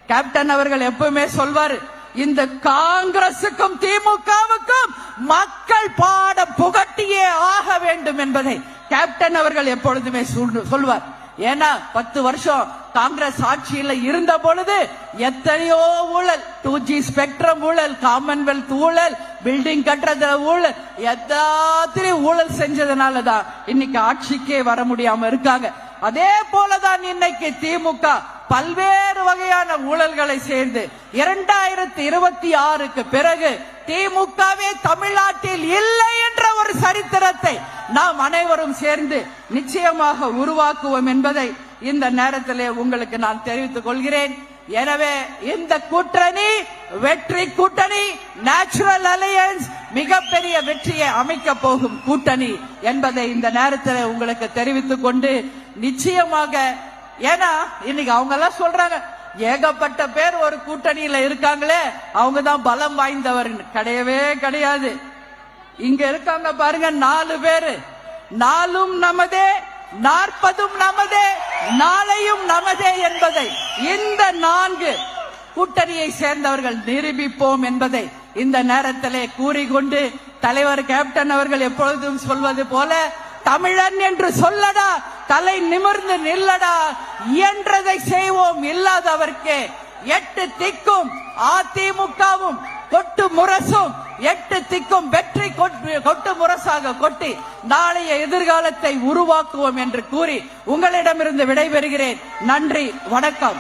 Captain அவர்கள் எப்பவுமே சொல்வாரு, இந்த காங்கிரசுக்கும் திமுகவுக்கும் மக்கள் பாடம் புகட்டியே ஆக வேண்டும் என்பதை கேப்டன் அவர்கள் எப்பொழுதுமே சொல்வார். ஏன்னா 10 வருஷம் காங்கிரஸ் ஆட்சியில் இருந்த பொழுது எத்தனையோ ஊழல், 2G ஸ்பெக்ட்ரம் ஊழல், காமன்வெல்த் ஊழல், பில்டிங் கட்டுறத ஊழல், எல்லாத்திலையும் ஊழல் செஞ்சதுனாலதான் இன்னைக்கு ஆட்சிக்கே வர முடியாம இருக்காங்க. அதே போலதான் இன்னைக்கு திமுக பல்வேறு வகையான ஊழல்களை சேர்ந்து 2026க்கு பிறகு திமுகவே தமிழ்நாட்டில் இல்லை என்ற ஒரு சரித்திரத்தை நாம் அனைவரும் சேர்ந்து நிச்சயமாக உருவாக்குவோம் என்பதை இந்த நேரத்திலே உங்களுக்கு நான் தெரிவித்துக் கொள்கிறேன். எனவே இந்த கூட்டணி வெற்றி கூட்டணி, நேச்சுரல் அலையன்ஸ், மிகப்பெரிய வெற்றியை அமைக்க போகும் கூட்டணி என்பதை இந்த நேரத்தில் உங்களுக்கு தெரிவித்துக் கொண்டு, நிச்சயமாக ஏன்னா இன்னைக்கு அவங்க எல்லாம் சொல்றாங்க, ஏகப்பட்ட பேர் ஒரு கூட்டணியில இருக்காங்களே அவங்க தான் பலம் வாய்ந்தவர். கிடையவே கிடையாது. இங்க இருக்காங்க பாருங்க 4 பேரு, 4ம் நமதே, 40ம் நமதே, நாளையும் நமதே என்பதை இந்த 4 கூட்டணியை சேர்ந்தவர்கள் நிரூபிப்போம் என்பதை இந்த நேரத்திலே கூறிக்கொண்டு, தலைவர் கேப்டன் அவர்கள் எப்பொழுதும் சொல்வது போல, தமிழன் என்று சொல்லடா, தலை நிமிர்ந்து நில்லடா, இயன்றதை செய்வோம், இல்லாதவர்க்கே 8 திக்கும் அதிமுகவும் கொட்டு முரசும் 8 திக்கும் வெற்றி கொட்டு முரசாக கொட்டி நாளைய எதிர்காலத்தை உருவாக்குவோம் என்று கூறி உங்களிடமிருந்து விடைபெறுகிறேன். நன்றி, வணக்கம்.